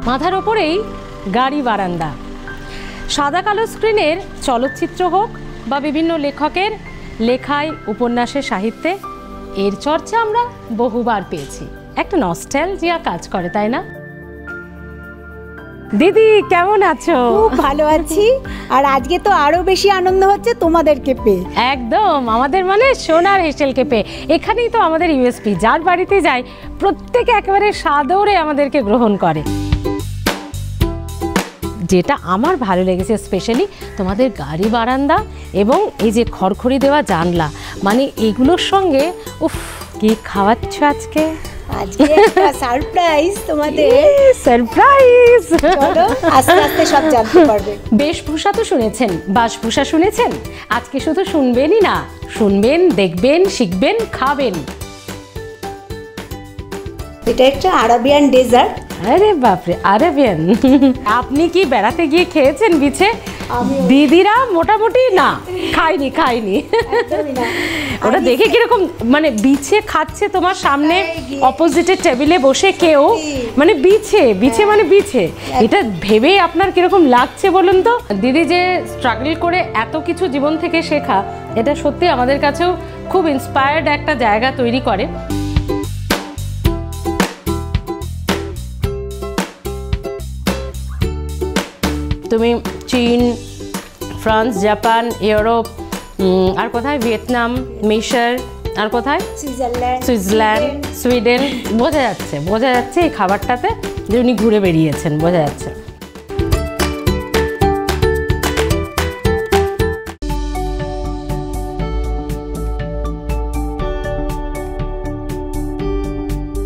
মাথার ওপরেই গাড়ি বারান্দা। সাদা কালো স্ক্রিনের চলচ্চিত্র হোক বা বিভিন্ন লেখকের লেখায়, উপন্যাসের সাহিত্যে, এর চর্চা আমরা বহুবার পেয়েছি। একটা নস্টালজিয়া কাজ করে, তাই না? দিদি কেমন আছো? খুব ভালো আছি। আর আজকে তো আরো বেশি আনন্দ হচ্ছে তোমাদেরকে পেয়ে। একদম, আমাদের মানে সোনার হেসেলকে পেয়ে। এখানেই তো আমাদের ইউএসপি, যার বাড়িতে যাই প্রত্যেকে একেবারে সাদরে আমাদেরকে গ্রহণ করে। যেটা আমার ভালো লেগেছে স্পেশালি তোমাদের গাড়ি বারান্দা এবং এই যে খড়খড়ি দেওয়া জানলা, মানে এগুলোর সঙ্গে উফ কি খাওয়াচ্ছ আজকে? আজকে একটা সারপ্রাইজ তোমাদের। সারপ্রাইজ, চলো আস্তে আস্তে সব জানতে পারবে। বেশভূষা তো শুনেছেন, বাসভূষা শুনেছেন, আজকে শুধু শুনবেনই না, শুনবেন, দেখবেন, শিখবেন, খাবেন। এটা একটা আরাবিয়ান ডেজার্ট। আরে বাপরে, আরাবিয়ান! আপনি কি বেড়াতে গিয়ে খেয়েছেন বিছে? দিদিরা মোটামুটি না, খাইনি। ওটা দেখে কিরকম, মানে বিছে খাচ্ছে তোমার সামনে অপোজিটের টেবিলে বসে কেউ, মানে বিছে মানে বিছে, এটা ভেবে আপনার কিরকম লাগছে বলুন তো? দিদি যে স্ট্রাগল করে এত কিছু জীবন থেকে শেখা, এটা সত্যি আমাদের কাছেও খুব ইন্সপায়ার্ড একটা জায়গা তৈরি করে। তুমি চীন, ফ্রান্স, জাপান, ইউরোপ, আর কোথায়, ভিয়েতনাম, মিশর, আর কোথায়, সুইজারল্যান্ড, সুইডেন, বোঝা যাচ্ছে এই খাবারটাতে যে উনি ঘুরে বেরিয়েছেন, বোঝা যাচ্ছে।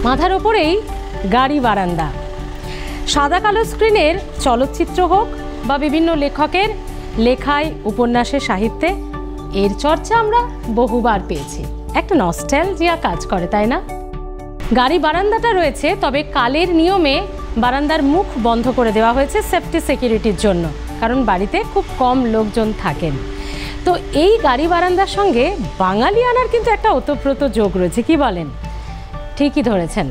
মাথার ওপরেই গাড়ি বারান্দা। সাদা কালো স্ক্রিনের চলচ্চিত্র হোক বা বিভিন্ন লেখকের লেখায়, উপন্যাসের সাহিত্যে, এর চর্চা আমরা বহুবার পেয়েছি। একটা নস্টালজিয়া কাজ করে, তাই না? গাড়ি বারান্দাটা রয়েছে, তবে কালের নিয়মে বারান্দার মুখ বন্ধ করে দেওয়া হয়েছে সেফটি সিকিউরিটির জন্য, কারণ বাড়িতে খুব কম লোকজন থাকেন। তো এই গাড়ি বারান্দার সঙ্গে বাঙালিয়ানার কিন্তু একটা ওতপ্রোত যোগ রয়েছে, কি বলেন? ঠিকই ধরেছেন,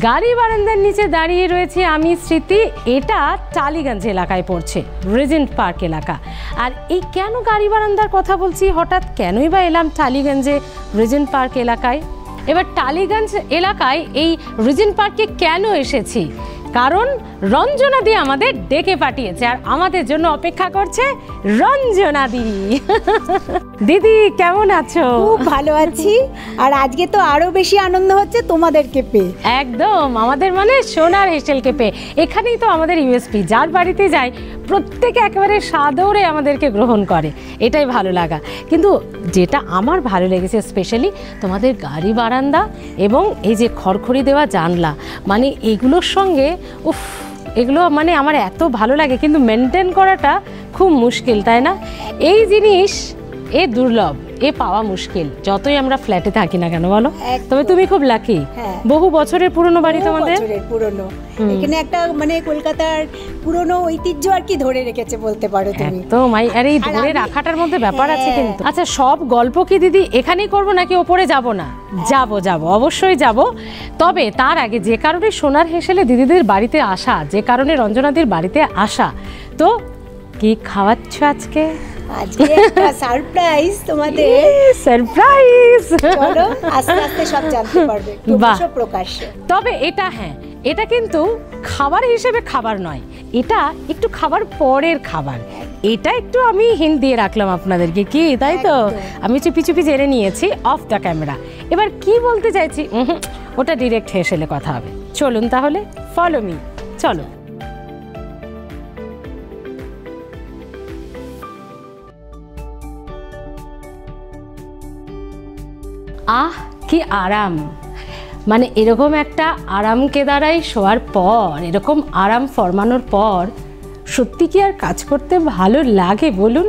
গাড়ি বারান্দার নিচে দাঁড়িয়ে রয়েছে আমি, স্মৃতি। এটা টালিগঞ্জ এলাকায় পড়ছে, রিজেন্ট পার্ক এলাকা। আর এই কেন গাড়ি বারান্দার কথা বলছি, হঠাৎ কেনই বা এলাম টালিগঞ্জে, রিজেন্ট পার্ক এলাকায়? এবার টালিগঞ্জ এলাকায় এই রিজেন্ট পার্কে কেন এসেছি, কারণ রঞ্জনা দি আমাদের ডেকে পাঠিয়েছে, আর আমাদের জন্য অপেক্ষা করছে রঞ্জনা দি। দিদি কেমন আছো? খুব ভালো আছি। আর আজকে তো আরো বেশি আনন্দ হচ্ছে তোমাদেরকে পেয়ে। একদম, আমাদের মানে সোনার হেসেলকে পেয়ে। এখানেই তো আমাদের ইউএসপি, যার বাড়িতে যাই প্রত্যেকে একেবারে সাদরে আমাদেরকে গ্রহণ করে, এটাই ভালো লাগা। কিন্তু যেটা আমার ভালো লেগেছে স্পেশালি তোমাদের গাড়ি বারান্দা এবং এই যে খড়খড়ি দেওয়া জানলা, মানে এগুলোর সঙ্গে উফ, এগুলো মানে আমার এত ভালো লাগে, কিন্তু মেনটেন করাটা খুব মুশকিল, তাই না? এই জিনিস এ দুর্লভ, এ পাওয়া মুশকিল, যতই আমরা ফ্ল্যাটে থাকি না কেন, বলো? তবে তুমি খুব লাকি, বহু বছরের পুরনো বাড়ি তোমাদের। পুরনো, এখানে একটা মানে কলকাতার পুরনো ঐতিহ্য আর কি ধরে রেখেছে বলতে পারো তুমি। তো মাই, আর এই ধরে রাখাটার মধ্যে ব্যাপার আছে কিন্তু। আচ্ছা, সব গল্প কি দিদি এখানেই করবো নাকি ওপরে যাব না? যাব, অবশ্যই যাব। তবে তার আগে যে কারণে সোনার হেসেলে দিদিদের বাড়িতে আসা, যে কারণে রঞ্জনাদির বাড়িতে আসা, তো কি খাওয়াচ্ছ আজকে? আজকে একটা সারপ্রাইজ তোমাদের। সারপ্রাইজ, চলো আস্তে আস্তে সব জানতে পারবে প্রকাশ্যে। তবে এটা, হ্যাঁ, এটা কিন্তু খাবার হিসেবে খাবার নয়, এটা একটু খাবার পরের খাবার। এটা একটু আমি হিন্ট দিয়ে রাখলাম আপনাদেরকে, কি তাই তো? আমি চুপি চুপি জেনে নিয়েছি অফ দ্য ক্যামেরা। এবার কি বলতে চাইছি ওটা ডিরেক্ট হেসেলে কথা হবে। চলুন তাহলে, ফলো মি, চলো। আহ কি আরাম, মানে এরকম একটা আরাম কেদারায় শোয়ার পর, এরকম আরাম ফরমানোর পর সত্যি কি আর কাজ করতে ভালো লাগে বলুন?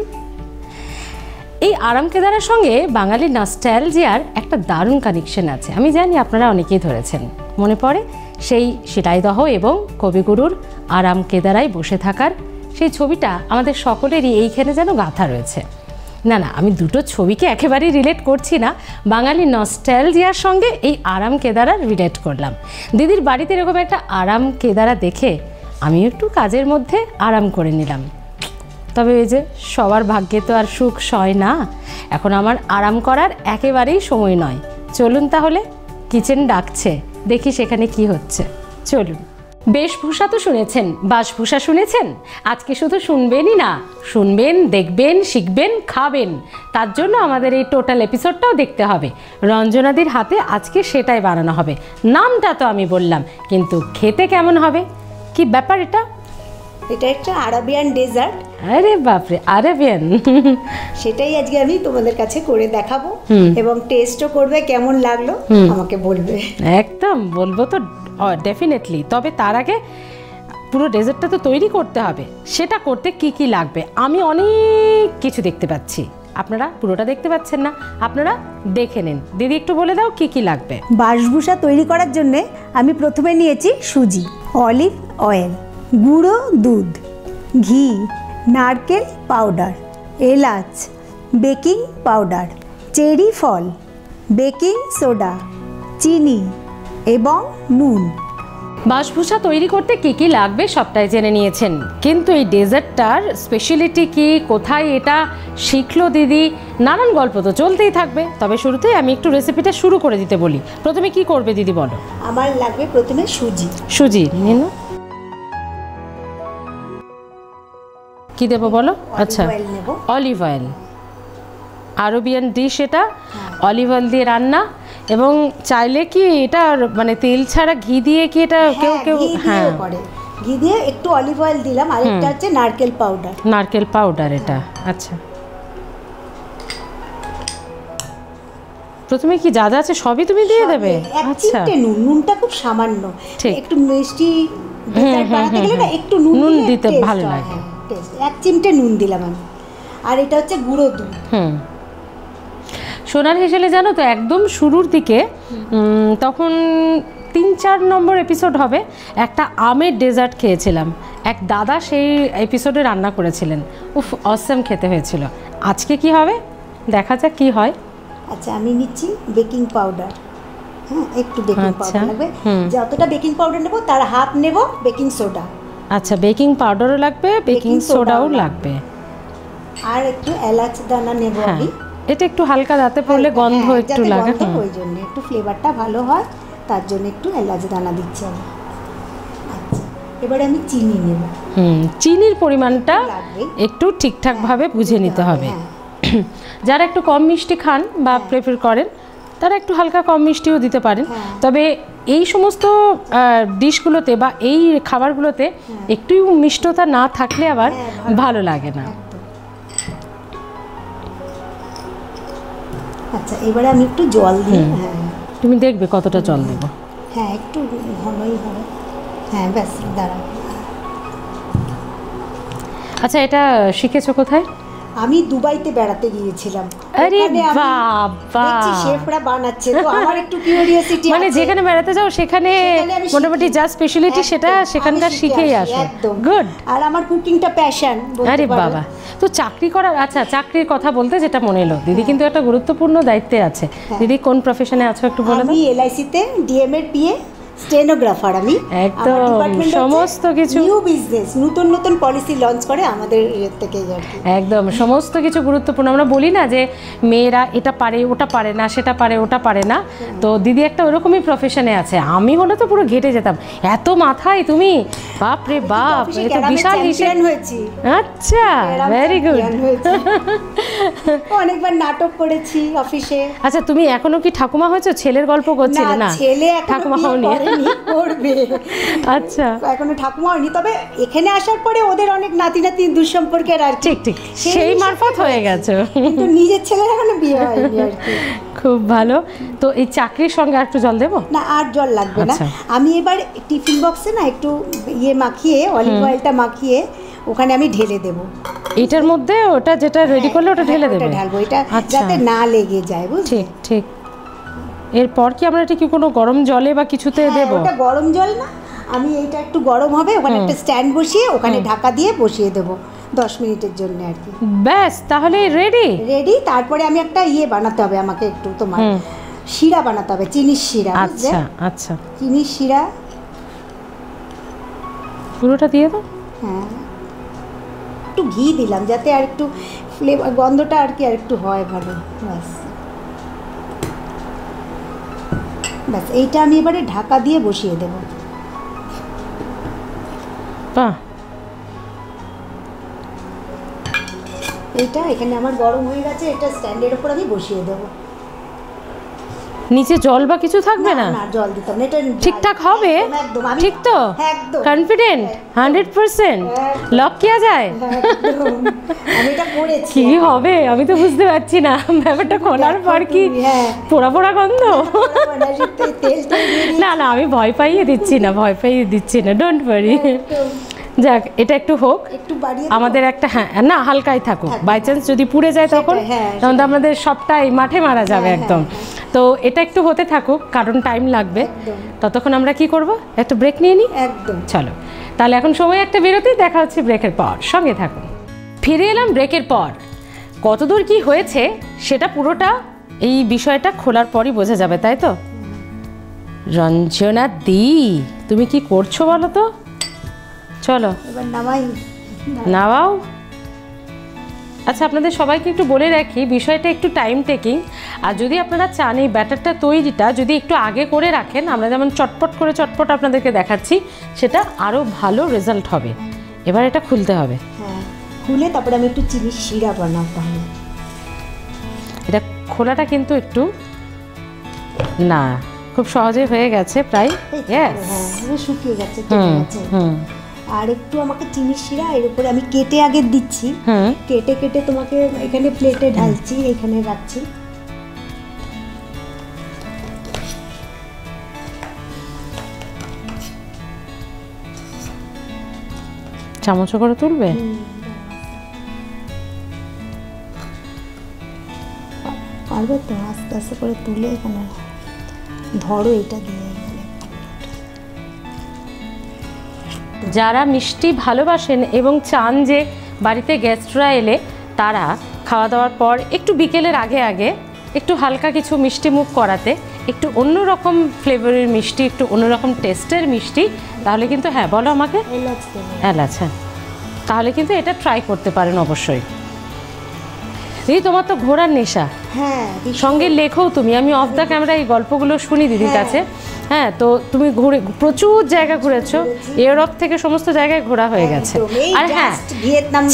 এই আরাম কেদারার সঙ্গে বাঙালির নস্টালজিয়ার একটা দারুণ কানেকশন আছে, আমি জানি আপনারা অনেকেই ধরেছেন। মনে পড়ে সেই শিলাইদহ এবং কবিগুরুর আরাম কেদারায় বসে থাকার সেই ছবিটা আমাদের সকলেরই এইখানে যেন গাঁথা রয়েছে। না, আমি দুটো ছবিকে একেবারেই রিলেট করছি না, বাঙালি নস্টালজিয়ার সঙ্গে এই আরাম কেদারা রিলেট করলাম। দিদির বাড়িতে এরকম একটা আরাম কেদারা দেখে আমি একটু কাজের মধ্যে আরাম করে নিলাম। তবে এই যে সবার ভাগ্যে তো আর সুখ সয় না, এখন আমার আরাম করার একেবারেই সময় নয়। চলুন তাহলে, কিচেন ডাকছে, দেখি সেখানে কি হচ্ছে। চলুন। বেশভূষা তো শুনেছেন, বাসভূষা শুনেছেন, আজকে শুধু শুনবেনই না, শুনবেন, দেখবেন, শিখবেন, খাবেন। তার জন্য আমাদের এই টোটাল এপিসোডটাও দেখতে হবে। রঞ্জনাদির হাতে আজকে সেটাই বানানো হবে। নামটা তো আমি বললাম, কিন্তু খেতে কেমন হবে, কি ব্যাপার এটা? এটা একটা আরাবিয়ান ডেজার্ট। আরে বাপরে, আরাবিয়ান! সেটাই আজকে আমি তোমাদের কাছে করে দেখাবো এবং টেস্টও করবে, কেমন লাগলো আমাকে বলবে। একদম বলবো তো, ডেফিনেটলি। তবে তার আগে পুরো ডেজার্টটা তো তৈরি করতে হবে। সেটা করতে কি কি লাগবে আমি অনেক কিছু দেখতে পাচ্ছি, আপনারা পুরোটা দেখতে পাচ্ছেন না, আপনারা দেখে নিন। দিদি একটু বলে দাও কি কি লাগবে। বাসভূষা তৈরি করার জন্য আমি প্রথমে নিয়েছি সুজি, অলিভ অয়েল, গুঁড়ো দুধ, ঘি, নারকেল পাউডার, এলাচ, বেকিং পাউডার, চেরি ফল, বেকিং সোডা, চিনি এবং নুন। বাসভূষা তৈরি করতে কি কি লাগবে সবটাই জেনে নিয়েছেন, কিন্তু এই ডেজার্টটার স্পেশালিটি কি, কোথায় এটা শিখলো দিদি, নানান গল্প তো চলতেই থাকবে। তবে শুরুতেই আমি একটু রেসিপিটা শুরু করে দিতে বলি। প্রথমে কি করবে দিদি বলো। আমার লাগবে প্রথমে সুজি। সুজি নিন। কি দেবো বলো? আচ্ছা, অলিভ অয়েল, আরবিয়ান ডিশ এটা, অলিভ অয়েল দিয়ে রান্না। এবং চাইলে কি এটা মানে তেল ছাড়া ঘি দিয়ে কি এটা কেউ কেউ, হ্যাঁ ঘি দিয়ে একটু অলিভ অয়েল দিলাম, আর একটা হচ্ছে নারকেল পাউডার। নারকেল পাউডার এটা, আচ্ছা। প্রথমে কি যা যা আছে সবই তুমি দিয়ে দেবে? আচ্ছা, নুনটা খুব সামান্য, একটু মিষ্টি বানাতে গেলে না একটু নুন দিতে ভালো লাগে। এক চিমটে নুন দিলাম আমি। আর এটা হচ্ছে গুঁড়ো দুধ। সোনার হেসেলে জানো তো একদম শুরুর দিকে, তখন 3-4 নম্বর এপিসোড হবে, একটা আমের ডেজার্ট খেয়েছিলাম। এক দাদা সেই এপিসোডে রান্না করেছিলেন, উফ অসম খেতে হয়েছিল। আজকে কি হবে দেখা যাক কি হয়। আচ্ছা, আমি নিচ্ছি বেকিং পাউডার। হ্যাঁ, একটু বেকিং পাউডার লাগবে। যতটা বেকিং পাউডার নেব তার হাফ নেব বেকিং সোডা। আচ্ছা, বেকিং পাউডারও লাগবে, বেকিং সোডাও লাগবে। আর একটু এলাচ দানা নেব আমি। এটা একটু হালকা দাঁতে পড়লে গন্ধ একটু লাগে, ওই জন্য একটু ফ্লেভারটা ভালো হয়, তার জন্য একটু এলাচ দানা দিচ্ছি আমি। আচ্ছা, এবারে আমি চিনি নেব। চিনির পরিমাণটা একটু ঠিকঠাকভাবে বুঝে নিতে হবে। যারা একটু কম মিষ্টি খান বা প্রেফার করেন তারা একটু হালকা কম মিষ্টিও দিতে পারেন। তবে এই সমস্ত ডিশগুলোতে বা এই খাবারগুলোতে একটু মিষ্টতা না থাকলে আবার ভালো লাগে না। আচ্ছা, এবারে আমি একটু জল দিই। তুমি দেখবে কতটা জল দেবো। হ্যাঁ, একটু ঘনই হবে। হ্যাঁ, ব্যাস, দাঁড়াও। আচ্ছা, এটা শিখেছো কোথায়? আমি দুবাইতে বেড়াতে গিয়েছিলাম। আরে বাবা, শেফরা বানাচ্ছে, তো আমার একটু কিউরিওসিটি আছে। মানে যেখানে বেড়াতে যাও সেখানে মোটামুটি যা স্পেশালিটি সেটা সেখানকার শিখেই আসো। গুড। আর আমার কুকিংটা প্যাশন। আরে বাবা, তো চাকরি করার, আচ্ছা চাকরির কথা বলতে যেটা মনে এলো, দিদি কিন্তু একটা গুরুত্বপূর্ণ দায়িত্বে আছে। দিদি কোন প্রফেশনে আছো একটু বলে দাও। আমি এলআইসিতে ডিএমএর পিএ স্টেনোগ্রাফার। আমি একদম সমস্ত কিছু নিউ বিজনেস, নতুন নতুন পলিসি লঞ্চ করে আমাদের থেকে। একদম সমস্ত কিছু গুরুত্বপূর্ণ। আমরা বলি না যে মেয়েরা এটা পারে ওটা পারে না, সেটা পারে ওটা পারে না, তো দিদি একটা ওরকমই প্রফেশনে আছে। আমি হলে তো পুরো ঘেটে যেতাম, এত মাথায় তুমি, বাপ রে বাপ, এ তো বিশাল হিসেব হয়েছি। আচ্ছা, ভেরি গুড। অনেকবার নাটক করেছি অফিসে। আচ্ছা, তুমি এখনো কি ঠাকুমা হয়েছো? ছেলের গল্প করছিলে না? ছেলে ঠাকুমা হওনি। করবে। আচ্ছা, এখনো ঠাকুমা হয়নি, তবে এখানে আসার পরে ওদের অনেক নাতি নাতি দুঃসম্পর্কের আর ঠিক ঠিক সেই মারফত হয়ে গেছে, কিন্তু নিজের ছেলের এখনো বিয়ে হয়নি আর কি। খুব ভালো। তো এই চাকরির সঙ্গে আর একটু জল দেবো? না, আর জল লাগবে না। আমি এবার টিফিন বক্সে না একটু ইয়ে মাখিয়ে, অলিভ অয়েলটা মাখিয়ে ওখানে আমি ঢেলে দেব। এটার মধ্যে ওটা যেটা রেডি করলে ওটা ঢেলে দেবে? ঢালবো, এটা যাতে না লেগে যায়, বুঝলে? ঠিক ঠিক। এরপর কি আমরা এটা কি কোনো গরম জলে বা কিছুতে দেবো? ওটা গরম জল না, আমি এইটা একটু গরম হবে, ওখানে একটা স্ট্যান্ড বসিয়ে ওখানে ঢাকা দিয়ে বসিয়ে দেবো 10 মিনিটের জন্য আর কি। ব্যাস, তাহলে রেডি। তারপরে আমি একটা ইয়ে বানাতে হবে, আমাকে একটু তোমার শিরা বানাতে হবে, চিনির শিরা। আচ্ছা আচ্ছা, চিনির শিরা পুরোটা দিয়ে দাও। হ্যাঁ, একটু ঘি দিলাম যাতে আর একটু ফ্লেভার, গন্ধটা আর কি আর একটু হয় ভালো। ব্যাস ব্যাস, এইটা আমি এবারে ঢাকা দিয়ে বসিয়ে দেবো। বাহ, এইটা এখানে আমার গরম হয়ে গেছে, এটা স্ট্যান্ডের উপর আমি বসিয়ে দেবো। নিচে জল বা কিছু থাকবে না? না, জল দিতাম না, এটা ঠিকঠাক হবে? একদম, ঠিক তো? একদম কনফিডেন্ট 100%? লক কিয়া যায়? একদম। আমি এটা করেছি। কি হবে আমি তো বুঝতে পারছি না, ব্যাপারটা খোলার পর কি পোড়া পোড়া গন্ধ? না না, আমি ভয় পাইয়ে দিচ্ছি না, ভয় পাইয়ে দিচ্ছি না, ডোন্ট ওয়ারি। যাক, এটা একটু হোক, একটু বাড়িয়ে আমাদের একটা, হ্যাঁ না, হালকাই থাকুক, বাই চান্স যদি পুড়ে যায় তখন তখন তো আমাদের সবটাই মাঠে মারা যাবে একদম। তো এটা একটু হতে থাকুক, কারণ টাইম লাগবে। ততক্ষণ আমরা কি করব, একটা ব্রেক নিয়ে নিই। একদম, চলো তাহলে এখন সময় একটা বিরতি, দেখা হচ্ছে ব্রেকের পর, সঙ্গে থাকুন। ফিরে এলাম ব্রেকের পর। কতদূর কি হয়েছে সেটা পুরোটা এই বিষয়টা খোলার পরই বোঝা যাবে, তাই তো? রঞ্জনা দি, তুমি কি করছো বলো তো? চলো এবার নামাই, নামাও। আচ্ছা, আপনাদের সবাইকে একটু বলে রাখি, বিষয়টা একটু টাইম টেকিং। আর যদি আপনারা চান এই ব্যাটারটা তৈরিটা যদি একটু আগে করে রাখেন, আমরা যেমন চটপট আপনাদেরকে দেখাচ্ছি, সেটা আরও ভালো রেজাল্ট হবে। এবার এটা খুলতে হবে। হ্যাঁ, খুলে তারপরে আমি একটু চিনি শিরা বানাবো। তাহলে এটা খোলাটা কিন্তু একটু, না খুব সহজে হয়ে গেছে প্রায়। হ্যাঁ, শুকিয়ে গেছে। আর একটু আমাকে চিনি শিরা এর উপরে আমি কেটে আগে দিচ্ছি, কেটে কেটে তোমাকে এখানে প্লেটে ঢালছি, এখানে রাখছি। চামচ করে তুলবে? পারবে তো? আস্তে আস্তে করে তুলে এখানে ধরো, এটা দিয়ে। যারা মিষ্টি ভালোবাসেন এবং চান যে বাড়িতে গেস্টরা এলে তারা খাওয়া দাওয়ার পর একটু বিকেলের আগে আগে একটু হালকা কিছু মিষ্টি মুখ করাতে, একটু অন্যরকম ফ্লেভারের মিষ্টি, একটু অন্যরকম টেস্টের মিষ্টি, তাহলে কিন্তু, হ্যাঁ বলো আমাকে। এলাচ, হ্যাঁ, তাহলে কিন্তু এটা ট্রাই করতে পারেন অবশ্যই। দিদি, তোমার তো ঘোরার নেশা, হ্যাঁ, সঙ্গে লেখো তুমি। আমি অফ দ্য ক্যামেরা এই গল্পগুলো শুনি দিদির কাছে। হ্যাঁ, তো তুমি ঘুরে প্রচুর জায়গা ঘুরেছো, ইউরোপ থেকে সমস্ত জায়গায় ঘোরা হয়ে গেছে। আর হ্যাঁ,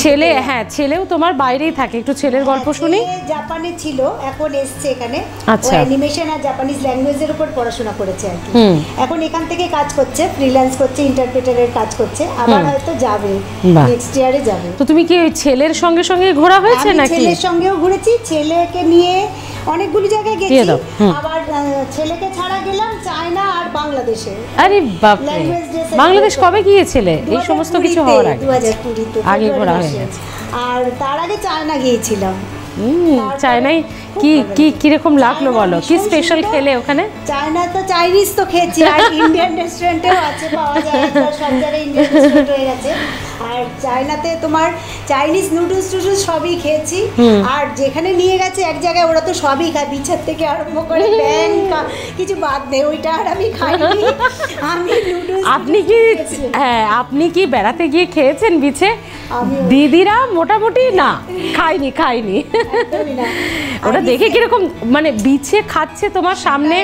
ছেলে, হ্যাঁ ছেলেও তোমার বাইরেই থাকে, একটু ছেলের গল্প শুনি। জাপানে ছিল, এখন এসছে এখানে। আচ্ছা, অ্যানিমেশন আর জাপানিজ ল্যাঙ্গুয়েজের উপর পড়াশোনা করেছে আর কি। এখন এখান থেকে কাজ করছে, ফ্রিল্যান্স করছে, ইন্টারপ্রেটারের কাজ করছে। আবার হয়তো যাবে, নেক্সট ইয়ারে যাবে। তো তুমি কি ওই ছেলের সঙ্গে সঙ্গে ঘোরা হয়েছে নাকি? ছেলের সঙ্গেও ঘুরেছি, ছেলেকে নিয়ে অনেকগুলি জায়গায় গেছি। আবার ছেলেকে ছাড়া গেলাম চায়না আর বাংলাদেশে। আরে বাপ রে, বাংলাদেশ কবে গিয়েছিলে? এই সমস্ত কিছু হওয়ার আগে? 2020-তে আগে ঘোরা হয়ে গেছে। আর তার আগে চায়না গিয়েছিলাম। চায়নায় কি কি কিরকম লাগলো বলো? কি স্পেশাল খেলে ওখানে? চায়না তো চাইনিজ তো খেয়েছি, আর ইন্ডিয়ান রেস্টুরেন্টেও আছে, পাওয়া যায়, সব জায়গায় ইন্ডিয়ান রেস্টুরেন্ট হয়ে গেছে। আর চায়নাতে তোমার চাইনিজ নুডলস টুডলস সবই খেয়েছি। আর যেখানে নিয়ে গেছে এক জায়গায়, ওরা তো সবই খায়, বিছার থেকে আরম্ভ করে ব্যাং, কিছু বাদ নেই, ওইটা আর আমি খাইনি। আমি নুডলস। আপনি কি, হ্যাঁ, আপনি কি বেড়াতে গিয়ে খেয়েছেন বিছে? দিদিরা মোটামুটি না, খাইনি। ওটা দেখে কিরকম, মানে বিছে খাচ্ছে তোমার সামনে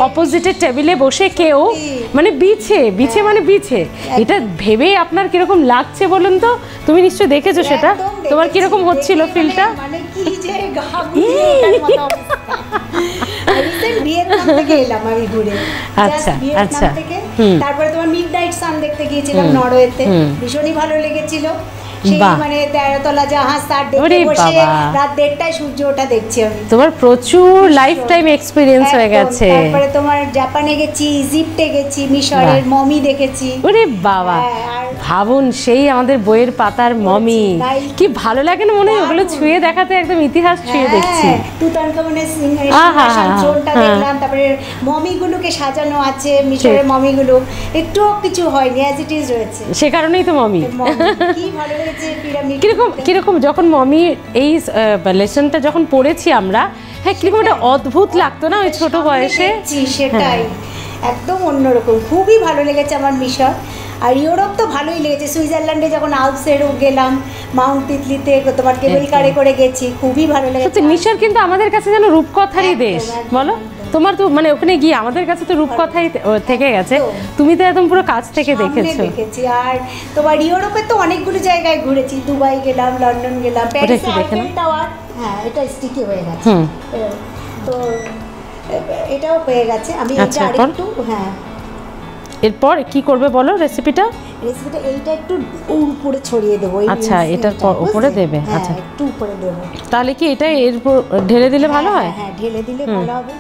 অপোজিটের টেবিলে বসে কেউ, মানে বিছে মানে বিছে, এটা ভেবে আপনার কিরকম লাগছে বলুন তো? তুমি নিশ্চয় দেখেছো সেটা, তোমার কিরকম হচ্ছিল ফিলটা? মানে কি যে ভিয়েতনাম থেকে এলাম আমি ঘুরে। আচ্ছা আচ্ছা, তারপরে তোমার মিডনাইট সান দেখতে গিয়েছিলাম নরওয়েতে, ভীষণই ভালো লেগেছিল। সেই মানে 13 তলা জাহাজ, তার দেখে বসে রাত 1:30টায় সূর্য ওঠা দেখছি আমি। তোমার প্রচুর লাইফ টাইম এক্সপেরিয়েন্স হয়ে গেছে। তারপরে তোমার জাপানে গেছি, ইজিপ্টে গেছি, মিশরের মমি দেখেছি। ওরে বাবা, ভাবুন সেই আমাদের বইয়ের পাতার মমি, কি ভালো লাগে না মনে হয় ওগুলো ছুঁয়ে দেখাতে, একদম ইতিহাস ছুঁয়ে দেখছি। তুতানখামেনের সিংহাসনটা দেখলাম, তারপরে মমিগুলোকে সাজানো আছে, মিশরের মমিগুলো একটু কিছু হয়নি, অ্যাজ ইট ইজ রয়েছে, সে কারণেই তো মমি। কি ভালো লেগেছে পিরামিড। কিরকম যখন মমি এই লেসনটা যখন পড়েছি আমরা, হ্যাঁ কিরকম একটা অদ্ভুত লাগতো না ওই ছোট বয়সে? সেটাই একদম অন্যরকম, খুবই ভালো লেগেছে আমার মিশর। আর ইউরোপ তো ভালোই লেগেছে, সুইজারল্যান্ডে যখন আলপসে গেলাম, মাউন্ট তিতলিতে তোমার কেবল কারে করে গেছি, খুবই ভালো লেগেছে। মিশর কিন্তু আমাদের কাছে যেন রূপকথারই দেশ, বলো তোমার তো মানে ওখানে গিয়ে আমাদের কাছে তো রূপকথাই থেকে গেছে, তুমি তো একদম পুরো কাছ থেকে দেখেছো। আর তোমার ইউরোপে তো অনেকগুলো জায়গায় ঘুরেছি, দুবাই গেলাম, লন্ডন গেলাম, প্যারিসে আইফেল টাওয়ার, হ্যাঁ এটা স্টিকি হয়ে গেছে, তো এটাও হয়ে গেছে। আমি এটা আরেকটু, হ্যাঁ এরপর কি করবে বলো রেসিপিটা? রেসিপিটা এইটা একটু উপরে ছড়িয়ে দেবো। আচ্ছা, এটার উপরে দেবে? আচ্ছা, একটু উপরে দেবো। তাহলে কি এটা এরপর ঢেলে দিলে ভালো হয়? হ্যাঁ, ঢেলে দিলে ভালো হবে।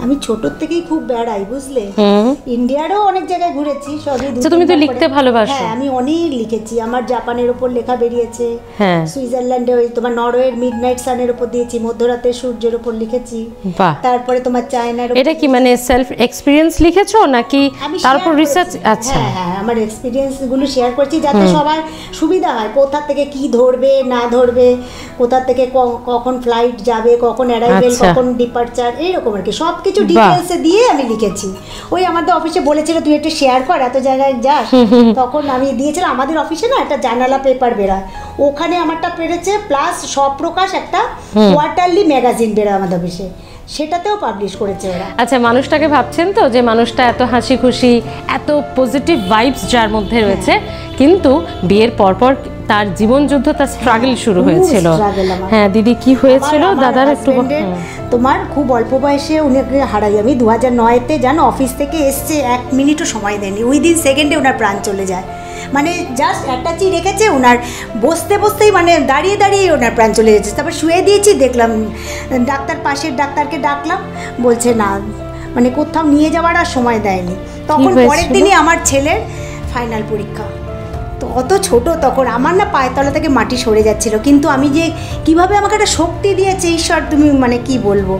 আমি ছোট থেকেই খুব বেড়াই, বুঝলে, ইন্ডিয়ারও অনেক জায়গায় ঘুরেছি সবই। তুমি তো লিখতে ভালোবাসো? হ্যাঁ, আমি অনেক লিখেছি, আমার জাপানের উপর লেখা বেরিয়েছে, সুইজারল্যান্ডে ওই তোমার নরওয়ের মিডনাইট সানের উপর দিয়েছি, মধ্যরাতের সূর্যের উপর লিখেছি, তারপরে তোমার চায়নার। এটা কি মানে সেলফ এক্সপেরিয়েন্স লিখেছো নাকি তারপর রিসার্চ? আচ্ছা, হ্যাঁ, আমার এক্সপেরিয়েন্স গুলো শেয়ার করছি যাতে সবার সুবিধা হয়, কোথা থেকে কি ধরবে না ধরবে, কোথা থেকে কখন ফ্লাইট যাবে, কখন অ্যারাইভেল, কখন ডিপার্চার, এইরকম আর কি সব কিছু ডিটেলসে দিয়ে আমি লিখেছি। ওই আমাদের অফিসে বলেছিল তুই একটু শেয়ার কর, এত জায়গায় যাস, তখন আমি দিয়েছিলাম। আমাদের অফিসে না একটা জানালা পেপার বেরোয়, ওখানে আমারটা পেরেছে, প্লাস স্বপ্রকাশ একটা কোয়ার্টারলি ম্যাগাজিন বেরোয় আমাদের অফিসে, সেটাতেও পাবলিশ করেছে ওরা। আচ্ছা, মানুষটাকে ভাবছেন তো যে মানুষটা এত হাসি খুশি, এত পজিটিভ ভাইবস যার মধ্যে রয়েছে, কিন্তু বিয়ের পরপর তার জীবন যুদ্ধ, তার স্ট্রাগল শুরু হয়েছিল। হ্যাঁ দিদি, কি হয়েছিল দাদার একটু? তোমার খুব অল্প বয়সে উনাকে হারাই আমি 2009-তে, জানো, অফিস থেকে এসছে, 1 মিনিটও সময় দেয়নি, উইদিন সেকেন্ডে ওনার প্রাণ চলে যায়। মানে জাস্ট অ্যাটাচি রেখেছে, ওনার বসতে বসতেই মানে দাঁড়িয়ে দাঁড়িয়ে ওনার প্রাণ চলে গেছে। তারপর শুয়ে দিয়েছি, দেখলাম ডাক্তার, পাশের ডাক্তারকে ডাকলাম, বলছে না, মানে কোথাও নিয়ে যাওয়ার আর সময় দেয়নি। তখন পরের দিনই আমার ছেলের ফাইনাল পরীক্ষা, তো অত ছোট তখন, আমার না পায়ের তলা থেকে মাটি সরে যাচ্ছিল, কিন্তু আমি যে কিভাবে আমাকে একটা শক্তি দিয়েছে ঈশ্বর, তুমি মানে কি বলবো,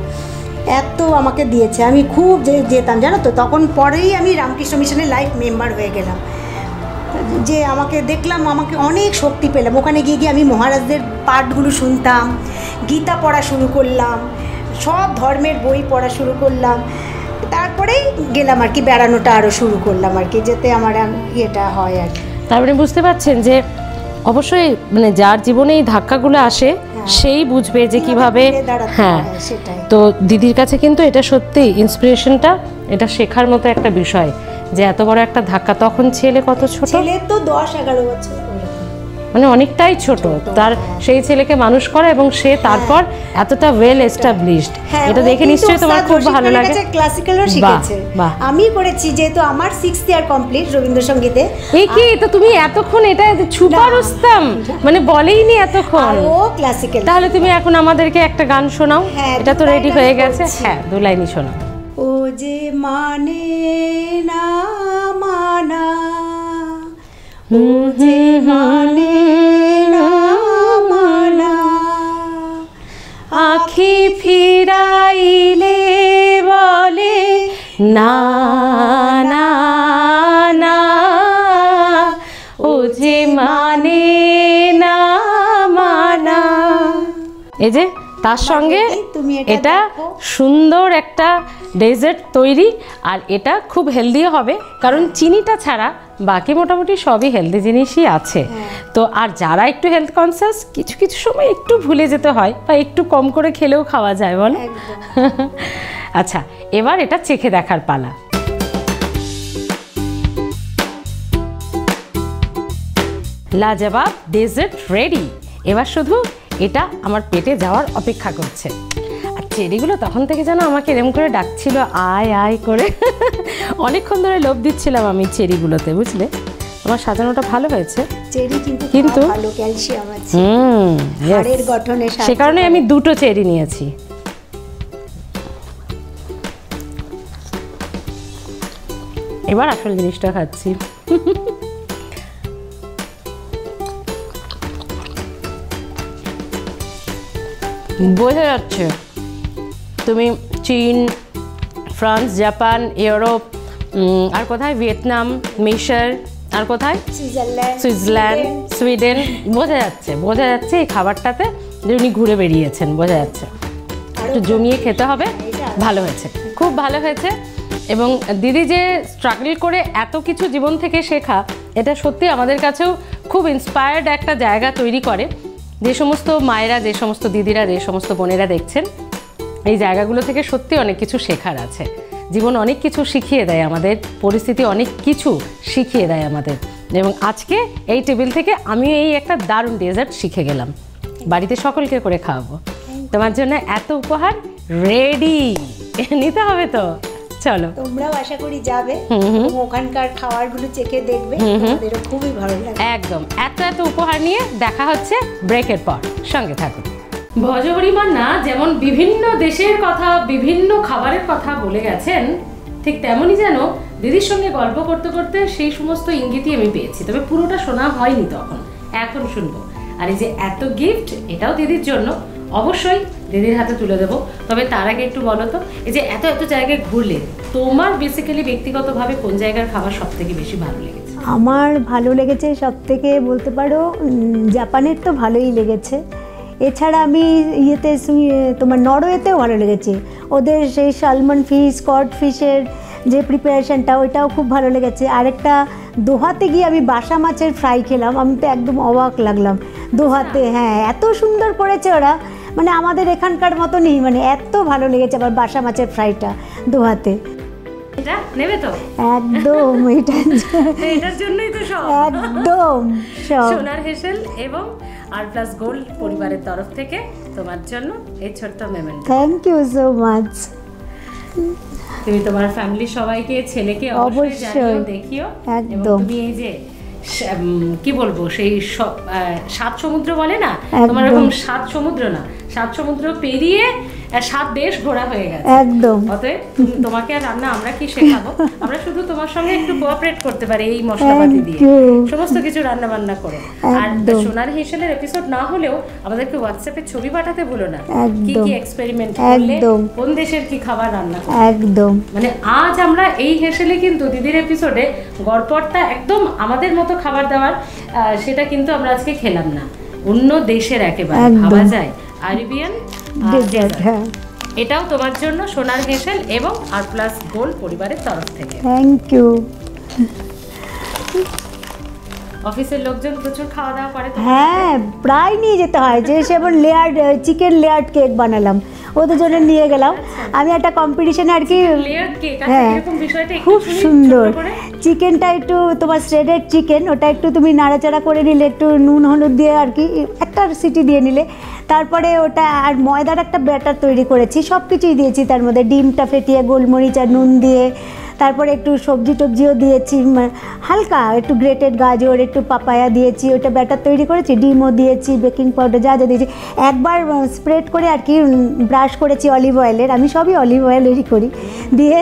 এত আমাকে দিয়েছে। আমি খুব যেতাম, জানো তো, তখন পরেই আমি রামকৃষ্ণ মিশনের লাইফ মেম্বার হয়ে গেলাম, যে আমাকে দেখলাম, আমাকে অনেক শক্তি পেলাম। ওখানে গিয়ে গিয়ে আমি মহারাজদের পাঠগুলো শুনতাম, গীতা পড়া শুরু করলাম, সব ধর্মের বই পড়া শুরু করলাম, তারপরেই গেলাম আর কি, বেড়ানোটা আরও শুরু করলাম আর কি, যাতে আমার ইয়েটা হয় আর কি। তারপরে বুঝতে পারছেন যে অবশ্যই মানে যার জীবনে এই ধাক্কাগুলো আসে সেই বুঝবে যে কিভাবে, হ্যাঁ তো দিদির কাছে কিন্তু এটা সত্যি ইন্সপিরেশনটা, এটা শেখার মতো একটা বিষয় যে এত বড় একটা ধাক্কা। তখন ছেলে কত ছোট? ছেলে তো 10-11 বছর, মানে অনেকটাই ছোট, তার সেই ছেলেকে মানুষ করা, এবং সে তারপর এতটা ওয়েল এস্টাবলিশড, এটা দেখে নিশ্চয়ই তোমার খুব ভালো লাগে। ক্লাসিক্যালও শিখেছে, আমি করেছি, যেহেতু আমার 6th ইয়ার কমপ্লিট রবীন্দ্রসঙ্গীতে। এই কি তো তুমি এতক্ষণ এটা ছুপা রুস্তম মানে বলেইনি এতক্ষণ, ও ক্লাসিক্যাল। তাহলে তুমি এখন আমাদেরকে একটা গান শোনাও, এটা তো রেডি হয়ে গেছে। হ্যাঁ, 2 লাইনই শোনাও। ও যে মানে না মানা, ও যে মানে না মানা, আখি ফিরাইলে বলে না না না, ও যে মানে না মানা। এই যে তার সঙ্গে এটা সুন্দর একটা ডেজার্ট তৈরি, আর এটা খুব হেলদিও হবে, কারণ চিনিটা ছাড়া বাকি মোটামুটি সবই হেলদি জিনিসই আছে। তো আর যারা একটু হেলথ কনসিয়াস, কিছু কিছু সময় একটু ভুলে যেতে হয়, বা একটু কম করে খেলেও খাওয়া যায়, বলো। আচ্ছা, এবার এটা চেখে দেখার পালা। লাজবাব ডেজার্ট রেডি। এবার শুধু এটা আমার পেটে যাওয়ার অপেক্ষা করছে। আর চেরিগুলো তখন থেকে যেন আমাকে এরম করে ডাকছিল, আয় আয় করে। অনেকক্ষণ ধরে লোভ দিচ্ছিলাম আমি চেরিগুলোতে, বুঝলে। আমার সাজানোটা ভালো হয়েছে, চেরি কিন্তু ভালো ক্যালসিয়াম আছে, হাড়ের গঠনে, সে কারণে আমি 2টো চেরি নিয়েছি। এবার আসল জিনিসটা খাচ্ছি। বোঝা যাচ্ছে তুমি চীন, ফ্রান্স, জাপান, ইউরোপ, আর কোথায়, ভিয়েতনাম, মিশর, আর কোথায়, সুইজারল্যান্ড, সুইডেন, বোঝা যাচ্ছে এই খাবারটাতে যে উনি ঘুরে বেরিয়েছেন, বোঝা যাচ্ছে। একটু জমিয়ে খেতে হবে। ভালো হয়েছে, খুব ভালো হয়েছে। এবং দিদি যে স্ট্রাগল করে এত কিছু জীবন থেকে শেখা, এটা সত্যি আমাদের কাছেও খুব ইন্সপায়ার্ড একটা জায়গা তৈরি করে। যে সমস্ত মায়েরা, যে সমস্ত দিদিরা, যে সমস্ত বোনেরা দেখছেন, এই জায়গাগুলো থেকে সত্যি অনেক কিছু শেখার আছে। জীবন অনেক কিছু শিখিয়ে দেয় আমাদের, পরিস্থিতি অনেক কিছু শিখিয়ে দেয় আমাদের। এবং আজকে এই টেবিল থেকে আমি এই একটা দারুণ ডেজার্ট শিখে গেলাম, বাড়িতে সকলকে করে খাওয়াবো। তোমার জন্য এত উপহার রেডি, নিতে হবে তো, চলো। তোমরাও আশা করি যাবে, ওখানকার খাবারগুলো চেখে দেখবে, তোমাদেরও খুবই ভালো লাগবে। একদম, এত এত উপহার নিয়ে দেখা হচ্ছে ব্রেকের পর, সঙ্গে থাকুন। ভজহরিমান্না যেমন বিভিন্ন দেশের কথা, বিভিন্ন খাবারের কথা বলে গেছেন, ঠিক তেমনই যেন দিদির সঙ্গে গল্প করতে করতে সেই সমস্ত ইঙ্গিতই আমি পেয়েছি। তবে পুরোটা শোনা হয়নি তখন, এখন শুনবো। আর এই যে এত গিফট, এটাও দিদির জন্য, অবশ্যই দিদির হাতে তুলে দেবো। তবে তার আগে একটু বলো তো, এই যে এত এত জায়গায় ঘুরলে, তোমার বেসিক্যালি ব্যক্তিগতভাবে কোন জায়গার খাবার সব থেকে বেশি ভালো লেগেছে? আমার ভালো লেগেছে সব থেকে, বলতে পারো জাপানের তো ভালোই লেগেছে। এছাড়া আমি তোমার নরওয়েতেও ভালো লেগেছে। ওদের সেই সালমন ফিশ, কড ফিশের যে প্রিপারেশনটা, ওইটাও খুব ভালো লেগেছে। আরেকটা দোহাতে গিয়ে আমি বাসা মাছের ফ্রাই খেলাম, আমি তো একদম অবাক লাগলাম দোহাতে। হ্যাঁ, এত সুন্দর করেছে ওরা, মানে আমাদের এখানকার মতো নেই, মানে এত ভালো লেগেছে আমার বাসা মাছের ফ্রাইটা দোহাতে। এটা নেবে তো? একদম, এটার জন্যই তো সব, একদম সব। সোনার হেসেল এবং আর+ গোল্ড পরিবারের তরফ থেকে তোমার জন্য এই ছোট্ট memento. Thank you so much. তুমি তোমার ফ্যামিলির সবাইকে, ছেলেকে অবশ্যই জানিও, দেখিও। একদম। তুমি এই যে কি বলবো, সেই 7 সমুদ্র বলে না, তোমার এরকম 7 সমুদ্র না, 7 সমুদ্র পেরিয়ে 7 দেশ ঘোরা হয়ে গেছে। একদম। অতএব তোমাকে আর রান্না আমরা কি শেখাবো, আমরা শুধু তোমার সঙ্গে একটু কোঅপারেট করতে পারি এই মশলাপাতি দিয়ে, সমস্ত কিছু রান্না বান্না করে। আর সোনার হেসেলের এপিসোড না হলেও আমাদেরকে হোয়াটসঅ্যাপে ছবি পাঠাতে ভুলো না, কি কি এক্সপেরিমেন্ট করলে, কোন দেশের কি খাবার রান্না করলে। একদম, মানে আজ আমরা এই হেসেলে কিন্তু দিদির এপিসোডে গড়পড়টা একদম আমাদের মতো খাবার দাবার, সেটা কিন্তু আমরা আজকে খেলাম না, অন্য দেশের একেবারে ভাবা যায় আরবিয়ান ডেজার্ট। হ্যাঁ, এটাও তোমার জন্য সোনার হেসেল এবং আর+ গোল্ড পরিবারের তরফ থেকে। Thank you. অফিসের লোকজন প্রচুর খাওয়া দাওয়া করে? হ্যাঁ, প্রায় নিয়ে যেতে হয়। যে সেবার লেয়ার্ড চিকেন লেয়ার্ড কেক বানালাম, ওদের জন্য নিয়ে গেলাম আমি একটা কম্পিটিশনে আর কি। হ্যাঁ, খুব সুন্দর। চিকেনটা একটু তোমার শ্রেডেড চিকেন, ওটা একটু তুমি নাড়াচাড়া করে নিলে, একটু নুন হলুদ দিয়ে আর কি একটা সিটি দিয়ে নিলে, তারপরে ওটা আর ময়দার একটা ব্যাটার তৈরি করেছি, সব কিছুই দিয়েছি তার মধ্যে, ডিমটা ফেটিয়ে গোলমরিচ আর নুন দিয়ে, তারপরে একটু সবজি টবজিও দিয়েছি, হালকা একটু গ্রেটেড গাজর, একটু পাপায়া দিয়েছি, ওটা ব্যাটার তৈরি করেছি, ডিমও দিয়েছি, বেকিং পাউডার যা যা দিয়েছি, একবার স্প্রেড করে আর কি ব্রাশ করেছি অলিভ অয়েলের, আমি সবই অলিভ অয়েলেরই করি, দিয়ে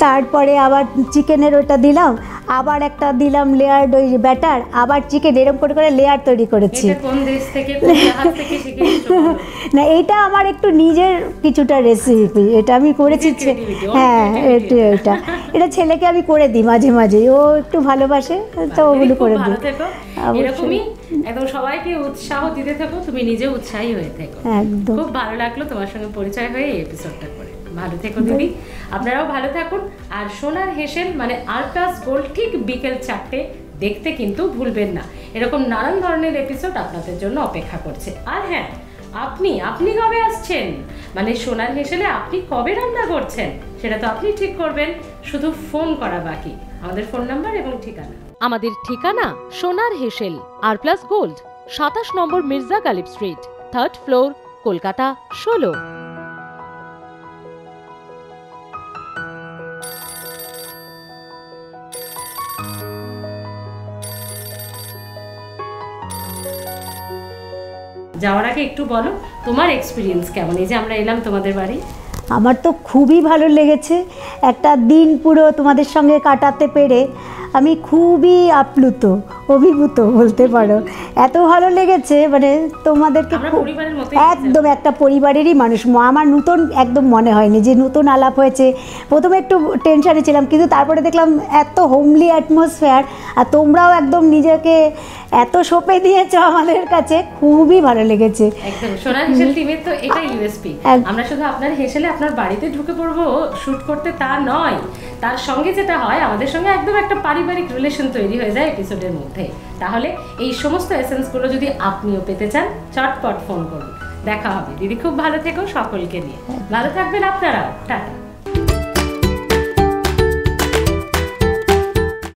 তারপরে আবার চিকেনের ওটা দিলাম, আবার একটা দিলাম লেয়ার ওই ব্যাটার, আবার চিকেন, এরকম করে করে লেয়ার তৈরি করেছি। না, এটা আমার একটু নিজের কিছুটা রেসিপি, এটা আমি করেছি। হ্যাঁ, এটা ছেলেকে আমি করে দিই মাঝে মাঝে, ও একটু ভালোবাসে তো ওগুলো করে দিই। এরকমই একদম সবাইকে উৎসাহ দিতে থাকো, তুমি নিজে উৎসাহী হয়ে থেকো। একদম, খুব ভালো লাগলো তোমার সঙ্গে পরিচয় হয়ে এই এপিসোডটা করে। ভালো থেকো দিদি, আপনারাও ভালো থাকুন। আর সোনার হেসেল মানে আর+ গোল্ড ঠিক বিকেল 4টে দেখতে কিন্তু ভুলবেন না। এরকম নানান ধরনের এপিসোড আপনাদের জন্য অপেক্ষা করছে। আর হ্যাঁ, আপনি কবে আসছেন, মানে সোনার হেসেলে আপনি কবে রান্না করছেন, সেটা তো আপনি ঠিক করবেন, শুধু ফোন করা বাকি। আমাদের ফোন নাম্বার এবং ঠিকানা। আমাদের ঠিকানা সোনার হেসেল, আর+ gold, 27 number Mirza Ghalib street, 3rd floor, Kolkata 16। যাওয়ার আগে একটু বলো তোমার এক্সপিরিয়েন্স কেমন, এই যে আমরা এলাম তোমাদের বাড়ি? আমার তো খুবই ভালো লেগেছে, একটা দিন পুরো তোমাদের সঙ্গে কাটাতে পেরে আমি খুবই আপ্লুত, অভিভূত বলতে পারো, এত ভালো লেগেছে, মানে তোমাদেরকে একদম একটা পরিবারেরই মানুষ। আমার নতুন একদম মনে হয়নি যে নতুন আলাপ হয়েছে, প্রথমে একটু টেনশনে ছিলাম, কিন্তু তারপরে দেখলাম এত হোমলি অ্যাটমসফিয়ার, আর তোমরাও একদম নিজেকে এত সোপে দিয়েছো আমাদের কাছে, খুবই ভালো লেগেছে। একদম সোনার হেসেল টিমের তো এটা ইউএসপি। এক- আমরা শুধু আপনার হেসেলে আপনার বাড়িতে ঢুকে পড়বো শুট করতে তা নয়, তার সঙ্গে যেটা হয় আমাদের সঙ্গে একদম একটা পারিবারিক রিলেশন তৈরি হয়ে যায় এপিসোডের মধ্যে। তাহলে এই সমস্ত এসেন্সগুলো যদি আপনিও পেতে চান চটপট ফোন করুন। দেখা হবে দিদি, খুব ভালো থেকো সকলকে নিয়ে, ভালো থাকবেন আপনারাও, টাটা।